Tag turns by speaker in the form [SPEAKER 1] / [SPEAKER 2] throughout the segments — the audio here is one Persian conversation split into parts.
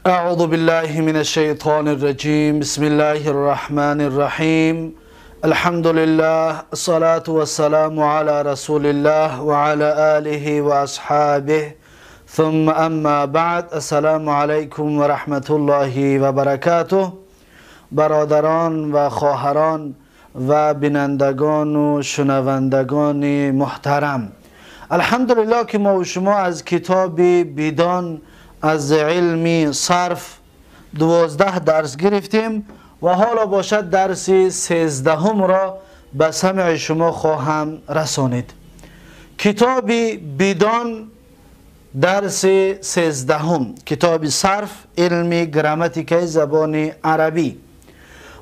[SPEAKER 1] أعوذ بالله من الشيطان الرجيم بسم الله الرحمن الرحيم الحمد لله الصلاة والسلام على رسول الله وعلى آله وأصحابه ثم أما بعد السلام عليكم ورحمة الله وبركاته. برادران و خواهران و بینندگان و شنوندگان محترم، الحمدلله که ما و شما از کتاب بیدان از علمی صرف 12 درس گرفتیم و حالا باشد درس 13 را به سمع شما خواهم رسانید. کتاب بیدان درس 13، کتاب صرف علمی گراماتیک زبان عربی.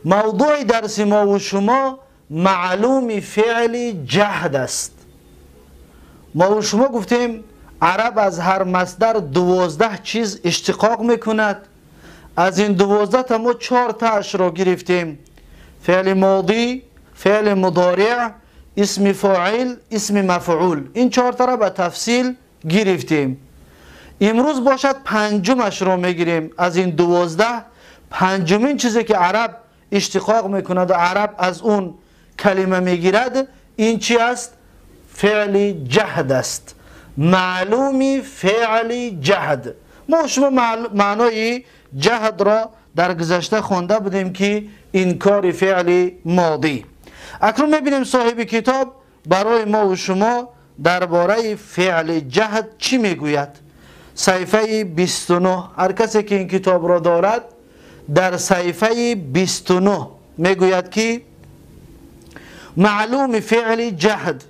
[SPEAKER 1] موضوع درس ما و شما معلوم فعل جهد است. ما و شما گفتیم عرب از هر مصدر 12 چیز اشتقاق میکند. از این 12 تا ما 4 تاش را گرفتیم: فعل ماضی، فعل مضارع، اسم فاعل، اسم مفعول. این 4 تا را به تفصیل گرفتیم. امروز باشد پنجمش را میگیریم. از این 12 پنجمین چیزی که عرب اشتقاق میکند و عرب از اون کلمه میگیرد این چی است؟ فعل جهد است. معلومی فعل جهد. ما شما معنای جهد را در گذشته خوانده بودیم که انکار فعل ماضی. اکنون میبینیم صاحب کتاب برای ما و شما درباره فعل جهد چی میگوید. صفحه 29. هر کسی که این کتاب را دارد در صفحه 29 میگوید که معلوم فعل جهد.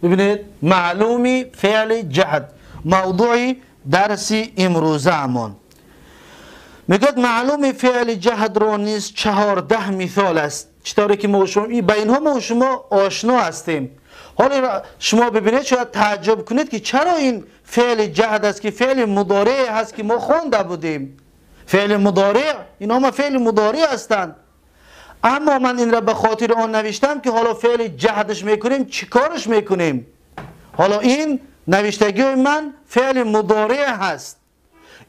[SPEAKER 1] ببینید، معلومی فعل جهد موضوع درس امروزه امان. میگوید معلوم فعل جهد را نیز 14 مثال است. چطوری که ما شما به اینها ما شما آشنا هستیم. حالا شما ببینید شاید تعجب کنید که چرا این فعل جهد است که فعل مضارع هست که ما خوانده بودیم. فعل مضارع، اینا ما فعل مضارع هستند، اما من این را به خاطر آن نوشتم که حالا فعل جهدش میکنیم چی کارش میکنیم. حالا این نوشتگی من فعل مضارع هست،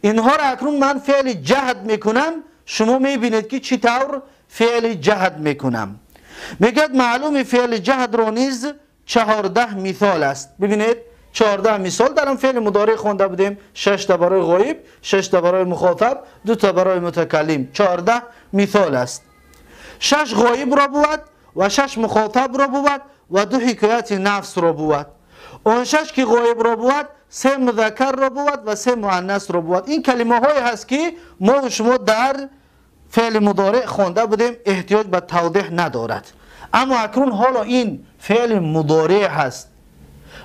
[SPEAKER 1] اینها را اکنون من فعل جهد میکنم. شما میبینید که چی طور فعل جهد میکنم. میگد معلوم فعل جهد را نیز 14 مثال است. ببینید 14 مثال در فعل مضارع خوانده بودیم. 6 تا برای غایب، 6 تا برای مخاطب، 2 تا برای متکلم. 14 مثال است. 6 غایب را بود و 6 مخاطب را بود و 2 حکایت نفس را بود. اون 6 که غایب را بود 3 مذکر را بود و 3 مؤنث را بود. این کلمه های هست که ما و شما در فعل مضارع خوانده بودیم، احتیاج به توضیح ندارد. اما اکنون حالا این فعل مضارع هست،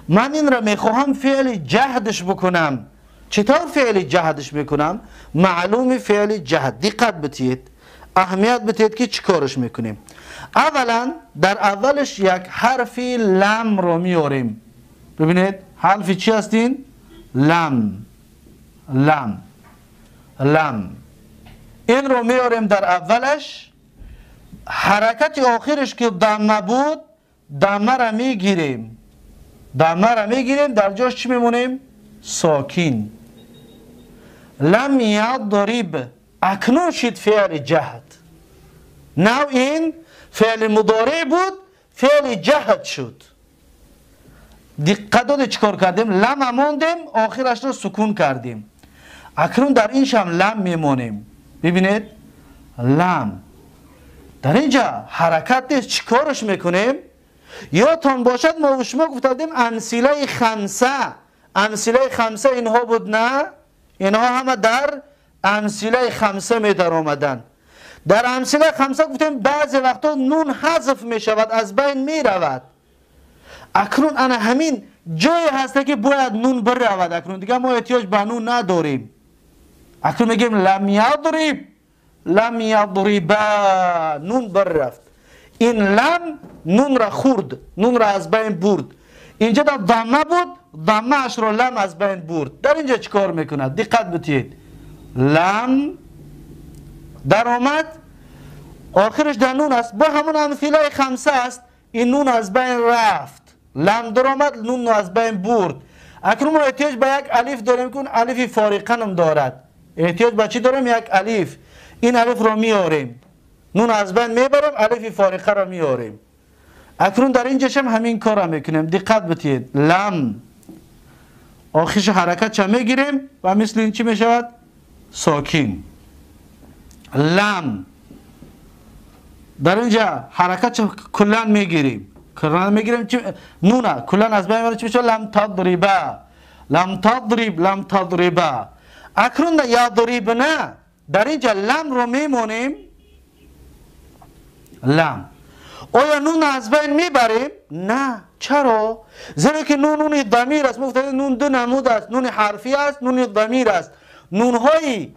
[SPEAKER 1] من این را میخواهم فعل جهدش بکنم. چطور فعل جهدش میکنم؟ معلوم فعل جهد. دقت بتید، اهمیت بتید که چی کارش میکنیم. اولا در اولش یک حرف لم رو میاریم. ببینید حرف چی هستین؟ لم. لم. لم. این رو میاریم در اولش. حرکت آخرش که دمه بود، دمه را میگیریم. دمه را میگیریم، در جاش چی میمونیم؟ ساکین. لم یضرب. اکنون شد فعل جهد. نو این فعل مضارع بود، فعل جهد شد. دقت دادید چیکار کردیم؟ لم ماندیم، آخرش رو سکون کردیم. اکنون در اینش هم لم میمونیم. ببینید لم. در اینجا حرکت نیست، چیکارش میکنیم؟ یادتان باشد ما و شما گفتیم امثله خمسه. امثله خمسه اینها بود نه؟ اینها همه در امثله خمسه می در آمدن. در امثله خمسه گفتیم بعضی وقتا نون حذف می شود، از بین می رود. اکنون انا همین جای هسته که باید نون برود. اکنون دیگه ما احتیاج به نون نداریم. اکنون میگیم لم یضرب، لم یضرب، نون بر رفت. این لم نون را خورد، نون را از بین برد. اینجا در ضمه بود، ضمه اش را لم از بین برد. در اینجا چیکار میکند؟ دقت بتید. لم در آمد، آخرش در نون است، با همون امثله خمسه است. این نون از بین رفت، لم در آمد، نون از بین برد. اکنون ما احتیاج به یک الف داریم که اون الف فارقه هم دارد. احتیاج به چی دارم؟ یک الف. این الف رو میاریم، نون از بین میبریم، الف فارقه رو میاریم. اکنون در اینجاش هم همین کار رو میکنیم. دقت بدید، لم آخرش حرکت چه میگیریم و مثل این چی میشود؟ ساکین. لم در اینجا حرکت کلان میگیریم، نونه کلان از بین میبریم، چی میشه؟ لم تضربه، لم تضرب، لم تضربه. اکنون یضربنا در اینجا لم رو میمونیم، لم. آیا نون از بین میبریم؟ نه. چرا؟ زیرا که نون ضمیر است. مفترض نون دو نمود است، نون حرفی است، نون ضمیر است. نون های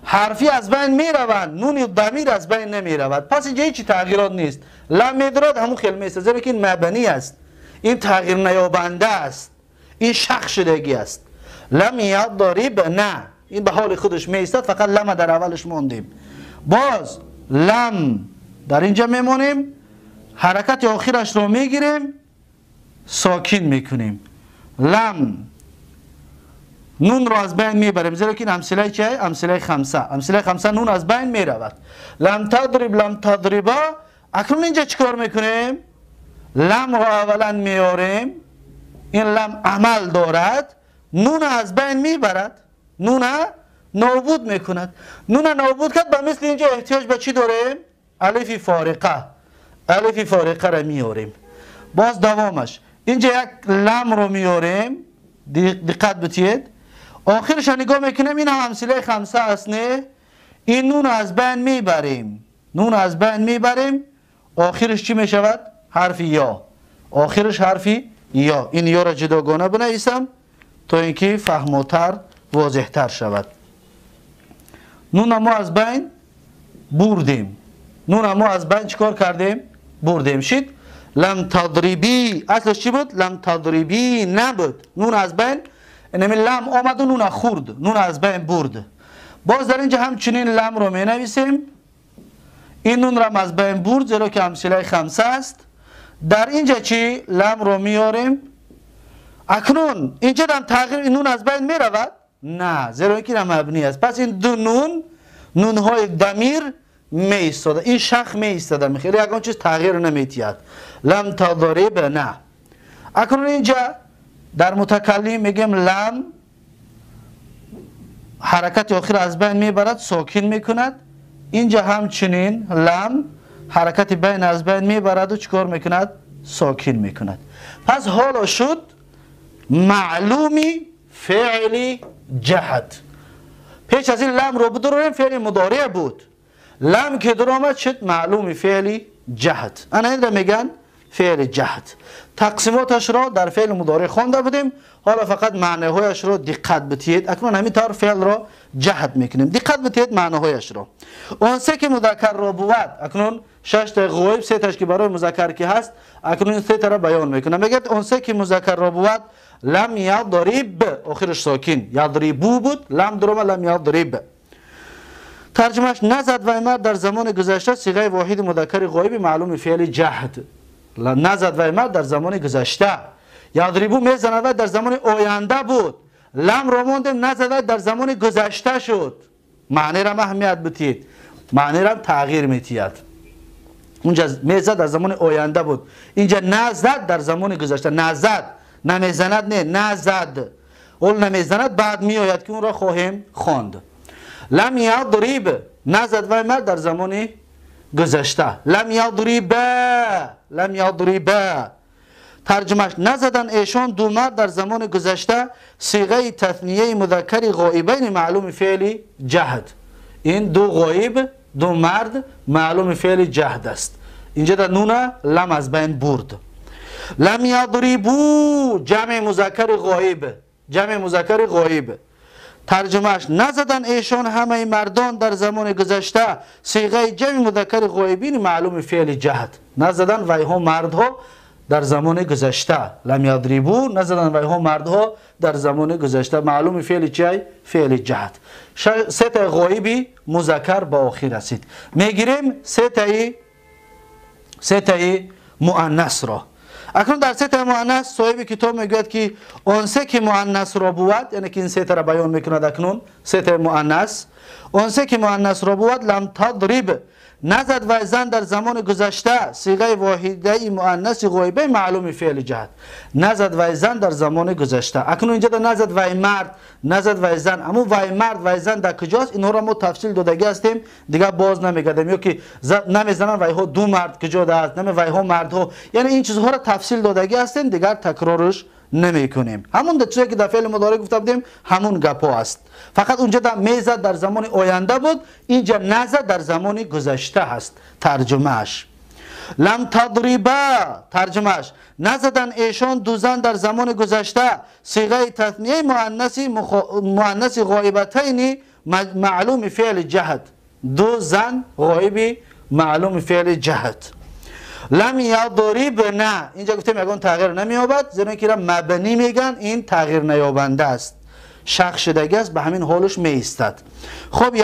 [SPEAKER 1] حرفی از بین میروند، نون ضمیر از بین نمیرود. پس اینجا هیچ تغییرات نیست. لم میدرد همون کلمه است، زیرا که این مبنی است، این تغییر نیابنده است، این شق شدگی است. لم یضرب نه، این به حال خودش میستد، فقط لم در اولش موندیم. باز لم در اینجا میمونیم، حرکت آخرش رو میگیریم، ساکین میکنیم. لم نون رو از بین میبریم، زیرا که این امثله چه؟ امثله خمسه. امثله خمسه نون از بین میرود. لم تضرب، لم تضربا. اکنون اینجا چیکار میکنیم؟ لم رو اولا میاریم، این لم عمل دارد، نون از بین میبرد، نون نابود میکند. نون نابود کرد، به مثل اینجا احتیاج به چی داریم؟ الف فارقه. الف فارقه را میاریم. باز دوامش اینجا یک لم رو میاریم، دقت بتید، آخرش نگاه میکنیم، این هم امثله خمسه است نه؟ این نون از بین میبریم، نون از بین میبریم، آخرش چی میشود؟ حرف یا. آخرش حرفی یا. این یا را جداگانه بنویسم تا اینکه فهموتر واضحتر شود. نون ما از بین بردیم، نون ما از بین چیکار کردیم؟ بردیم. شد لم تضربی، اصلش چی بود؟ لم تضربی نبود، نون از بین، اینمی لم آمد و نون خورد، نون از بین برد. باز در اینجا همچنین لم رو می نویسیم، این نون را از بین برد، زیرا که امثله خمسه است. در اینجا چی؟ لم رو میاریم. اکنون اینجا هم تغییر نون از بین می رود؟ نه، زیرا که مبنی است. پس این دو نون، نون های ضمیر می ایستاده، این شق می ایستاده، میخواد یکان چیز تغییر نمیتید. لم تضرب نه. اکنون اینجا در متکلم میگیم لم حرکت آخر از بین میبرد، ساکن میکند. اینجا همچنین لم حرکت بین از بین میبرد و چیکار میکند؟ ساکن میکند. پس حالا شد معلومی فعلی جهد. پیش از این لم رو بداریم فعل مضارع بود، لم که در آمد شد معلومی فعلی جهد. انا این را میگن فعل جهد. تقسیماتش را در فعل مضارع خوانده بودیم، حالا فقط معنیهایش را دقت بتید. اکنون همین طور فعل را جهد میکنیم. دقت بتید معنیهایش را. اون سه که مذکر را بود، اکنون 6 تا غایب، 3 تاش که برای مذکر که هست، اکنون این 3 تا را بیان میکنم. میگه اون سه که مذکر را بود، لم یضرب آخرش ساکن، یضربو بود، لم درم لم یضرب. ترجمهش نزد و مرد در زمان گذشته صیغه واحد مذکر غایب معلوم فعل جهد. نزد و مرد در زمان گذشته، یضربو میزند و در زمان آینده بود. لم رو موندیم، نزد در زمان گذشته شد. معنی را اهمیت بدید، معنی را تغییر میتید. اونجا میزد در زمان آینده بود، اینجا نزد در زمان گذشته. نزد نمیزند، نه نزد، اول نمیزند بعد میآید که اون را خواهیم خواند. لم یضرب نزد و مرد در زمان گذشته. لم یضرب، لم یضرب. ترجمهش نزدن ایشان دو مرد در زمان گذشته، صیغه تثنیه مذکر غایبین معلوم فعل جهد. این دو غایب، دو مرد معلوم فعل جهد است. اینجا در نون لم از بین برد. لم یضربو جمع مذکر غایب، جمع مذکر غایب. ترجمهش نزدن ایشان همه مردان در زمان گذشته، صیغه جمع مذکر غایبین معلوم فعل جهد. نزدن ویها مردها در زمان گذشته. لم یضربو نزدن ویها مردها در زمان گذشته، معلوم فعل چی؟ فعل جهد. 3 تا غایبی مذکر با آخر رسید. میگیریم 3 تا مؤنث را. اکنون در سه تا مؤنث صاحب کتاب میگوید که اون سه که مؤنث را بود، یعنی که این سه تا را بیان میکند. اکنون سه تا مؤنث، اون سه که مؤنث را بود، لم تضرب نزد و زن در زمان گذشته صیغه واحده مؤنث غایبه معلوم فعل جهت. نزد و زن در زمان گذشته. اکنون اینجا نزد و مرد، نزد و زن، اما و مرد و زن در کجاست؟ اینها را ما تفصیل دادگی هستیم، دیگه باز نمیگردیم. یا که نمیزنن و ها دو مرد کجا است، نمی و ها مرد ها، یعنی این چیزها را تفصیل دادگی هستیم، دیگر تکرارش نمی کنیم. همون چیزی که در فعل مضارع گفته بودیم همون گپا است، فقط اونجا در میزد در زمان آینده بود، اینجا نزد در زمان گذشته هست. ترجمهش لم تضربا، ترجمهش نزدن ایشان دو زن در زمان گذشته صیغه تثنیه مؤنث غایبتین معلوم فعل جهت. دو زن غایبی معلوم فعل جهت. لم یضربن، اینجا گفتیم یگان تغییر نمییابد، زیرا که مبنی میگن، این تغییر نیابنده است، شق شدگی است، به همین حالش می ایستد. خب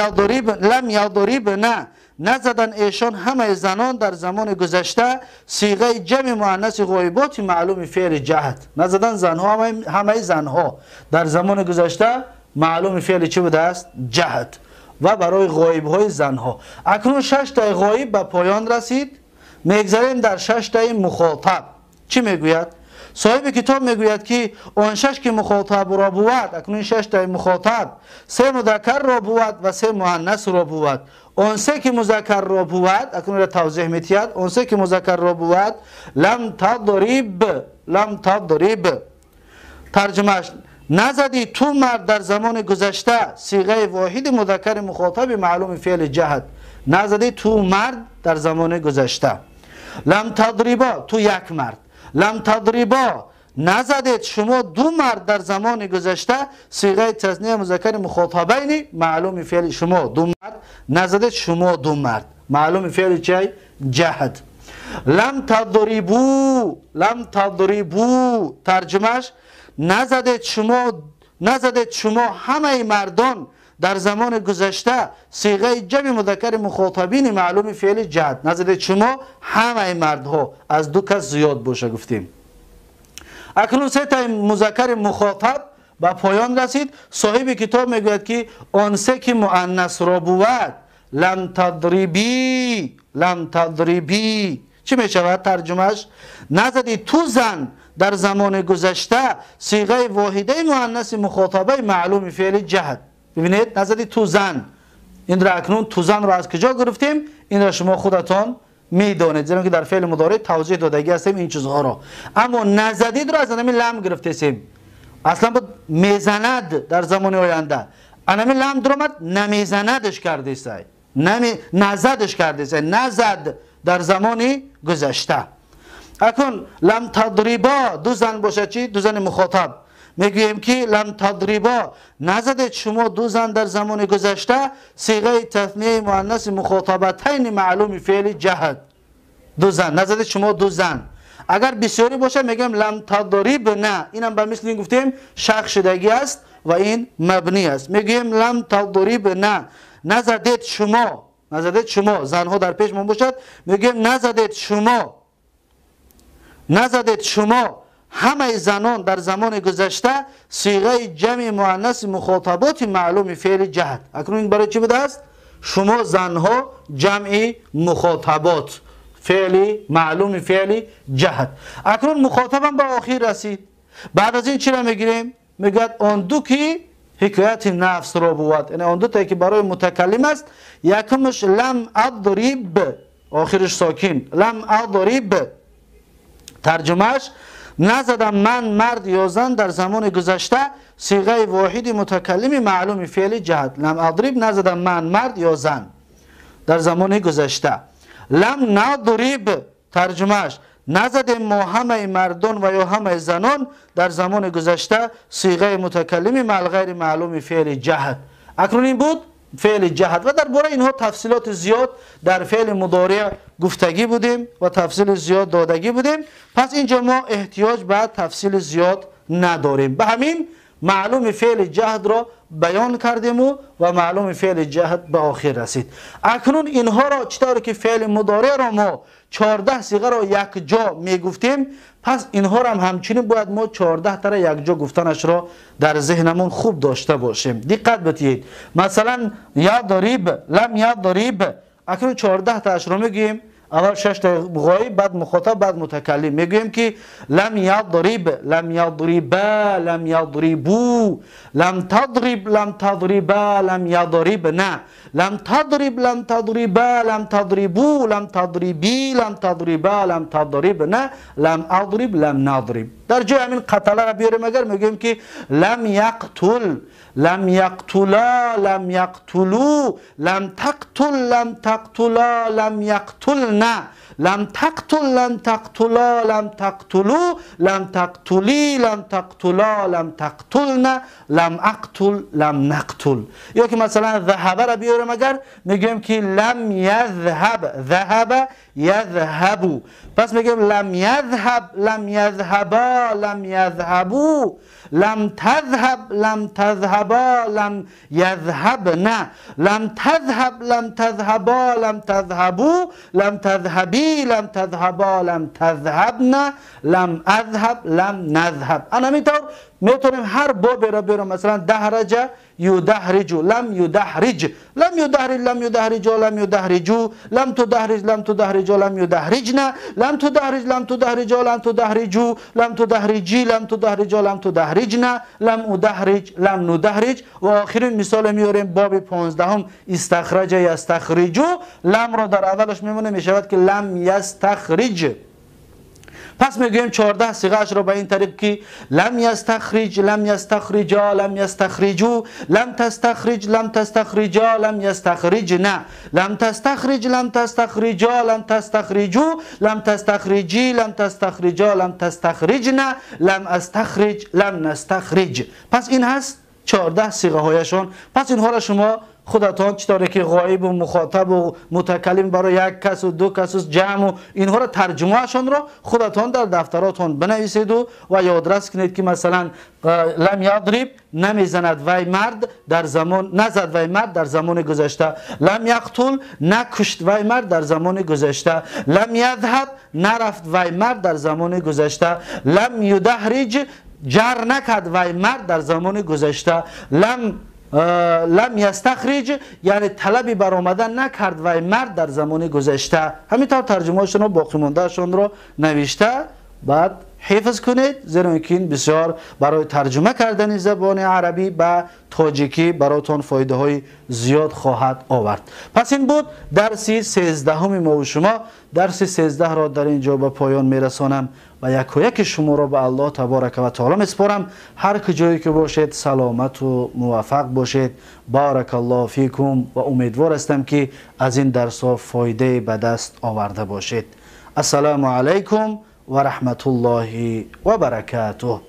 [SPEAKER 1] لم یضربن نزدن ایشان همه زنان در زمان گذشته صیغه جمع مؤنث غایبات معلوم فعل جهت. نزدن زنها، همه زنها در زمان گذشته معلوم فعل چی بوده است؟ جهت. و برای غایب های زنها. اکنون 6 تا غایب به پایان رسید، میگذاریم در 6 تا مخاطب. چی میگوید؟ صاحب کتاب میگوید که اون 6 که مخاطب را بود، اکنون 6 تا مخاطب، 3 مذکر را بود و 3 مؤنث را بود. اون 3 که مذکر را بود، اکنون را توضیح میتید، اون 3 که مذکر را بود، لم تضرب، ترجمهش نزدی تو مرد در زمان گذشته صیغه واحد مذکر مخاطب معلوم فعل جهت. نزدی تو مرد در زمان گذشته. لم تضربا، تو یک مرد. لم تضربا نزدید شما دو مرد در زمان گذشته صیغه تثنیه مذکر مخاطبین معلوم فعل شما دو مرد. نزدید شما دو مرد معلوم فعل چی؟ جهت. لم تضربو، ترجمهش نزدید شما همه مردان در زمان گذشته صیغه جمع مذکر مخاطبین معلوم فعل جهت. نزدید شما همه مردها، از دو کس زیاد باشه گفتیم. اکنون 3 تا مذکر مخاطب به پایان رسید. صاحب کتاب میگوید که آن 3 که مؤنث را بود، لم تضربی چی میشود؟ ترجمهش نزدی تو زن در زمان گذشته صیغه واحده مؤنث مخاطبه معلوم فعل جهت. ببینید نزدی تو زن، این را اکنون تو زن را از کجا گرفتیم؟ این را شما خودتان میدانید، زیرا که در فعل مضارع توضیح دادگی هستیم این چیزها را. اما نزدید را از همین لم گرفتیم، اصلا بود میزند در زمان آینده، همین لم درآمد نمیزندش کرده است، نزدش کرده است، نزد در زمان گذشته. اکنون لم تضربا دو زن باشه چی؟ دو زن مخاطب. میگوییم که لم تضربا نزدید شما دو زن در زمان گذشته صیغه تثنیه مؤنث مخاطبتین معلوم فعل جهت. دو زن نزدید شما دو زن. اگر بسیاری باشه میگیم لم تضربن، اینم به مثل این گفتیم شق شدگی است و این مبنی است. میگوییم لم تضربن نزدید شما زنها در پیش من باشد، میگیم نزدید شما همه زنان در زمان گذشته صیغه جمع مؤنث مخاطبات معلوم فعل جهت. اکنون این برای چی بوده است؟ شما زنها جمع مخاطبات فعلی معلوم فعل جهت. اکنون مخاطبم به آخر رسید. بعد از این چی را میگیریم؟ میگوید آن دو که حکایت نفس را بود، یعنی آن دو تا که برای متکلم است. یکمش لم اضرب، آخرش ساکن، لم اضرب، ترجمهش نزدم من مرد یا زن در زمان گذشته صیغه واحد متکلم معلوم فعل جهت. لم اضرب نزدم من مرد یا زن در زمان گذشته. لم نضرب، ترجمهش نزدیم ما همه مردان و یا همه زنان در زمان گذشته صیغه متکلم مع غیر معلوم فعل جهت. اکنون این بود فعل جهت و درباره اینها تفصیلات زیاد در فعل مضارع گفتگی بودیم و تفصیل زیاد دادگی بودیم. پس اینجا ما احتیاج به تفصیل زیاد نداریم. به همین معلوم فعل جهت را بیان کردیم و معلوم فعل جهد به آخر رسید. اکنون اینها را چطور که فعل مضارع را ما 14 صیغه را یک جا می گفتیم، پس اینها را هم همچنین باید ما 14 تا را یک جا گفتنش را در ذهنمون خوب داشته باشیم. دقت بدید. مثلا یضرب، لم یضرب، اکنون 14 تاش را میگیم. اول 6 تا غایب، بعد مخاطب، بعد متکلم. میگویم که لم یضرب، لم یضربا، لم یضربو، لم تضرب، لم تضربا، لم یضربنا، لم تضرب، لم تضربا، لم تضربو، لم تضربی، لم تضربا، لم تضربنا، لم اضرب، لم نضرب. در جای همین قتل را بیاریم اگر میگویم که لم یقتل، لم یقتلا، لم یقتلو، لم تقتل، لم تقتلا، لم یقتلنا، لم تقتل، لم تقتلا، لم تقتلو، لم تقتلی، لم تقتلا، لم تقتلنا، لم اقتل، لم نقتل. یا که مثلا ذهب را بیاریم اگر میگیم که لم یذهب، ذهب یذهبو، پس میگیم لم یذهب، لم یذهبا، لم یذهبو، لم تذهب، لم تذهبا، لم یذهبنا، لم تذهب، لم تذهبا، لم تذهبو، لم تذهبی، لم تذهبا، لم تذهبنا، لم اذهب، لم نذهب. انا میطور میتونیم هر باب را بیارم. مثلا دهرج یدهرج، لم یدهرج، لم یدهرج، لم یدهرج، لم یدهرجو، لم تدهرج، لم تدهرج، لم یدهرجنا، لم تدهرج، لم تدهرج، لم تدهرجو، لم تدهرجی، لم تدهرج، لم تدهرجنا، لم ادهرج، لم ندهرج. و آخرین مثال میاریم باب 15 استخرج یستخرجو، لم را در اولش میمونه میشود که لم یستخرج. پس میگویم 14 صیغه اش را به این طریق که لم یستخرج، لم یستخرجا، لم یستخرجو، لم تستخرج، لم تستخرجا، لم یستخرجنا، لم تستخرج، لم تستخرجا، لم تستخرجو، لم تستخرجی، لم تستخرجا، لم تستخرجنا، لم استخرج، لم نستخرج. پس این هست 14 صیغه هایشان. پس اینها را شما خودتان چطوری که غایب و مخاطب و متکلم برای یک کس و دو کس و جمع و اینها را ترجمهشان را خودتان در دفتراتان بنویسید و یادرس کنید که مثلا لم یضرب، نمیزند وی مرد در زمان، نزد وی مرد در زمان گذشته. لم یقتل، نکشت وی مرد در زمان گذشته. لم یذهب، نرفت وی مرد در زمان گذشته. لم یدهرج، جر نکرد وی مرد در زمان گذشته. لم یستخرج، یعنی طلبی برآمدن نکرد وی مرد در زمان گذشته. همینطور ترجمه‌شون و باقی موندهشون رو نوشته بعد حفظ کنید، زیرا اینکه این بسیار برای ترجمه کردن زبان عربی به تاجیکی براتون فایده های زیاد خواهد آورد. پس این بود درس 13 ما و شما. درس 13 را در اینجا به پایان میرسانم و یک و یک شما را به الله تبارک و تعالی میسپارم. هر کجایی که باشید سلامت و موفق باشید. بارک الله فیکم و امیدوار هستم که از این درس ها فایده به دست آورده باشید. السلام علیکم و رحمت الله و برکاته.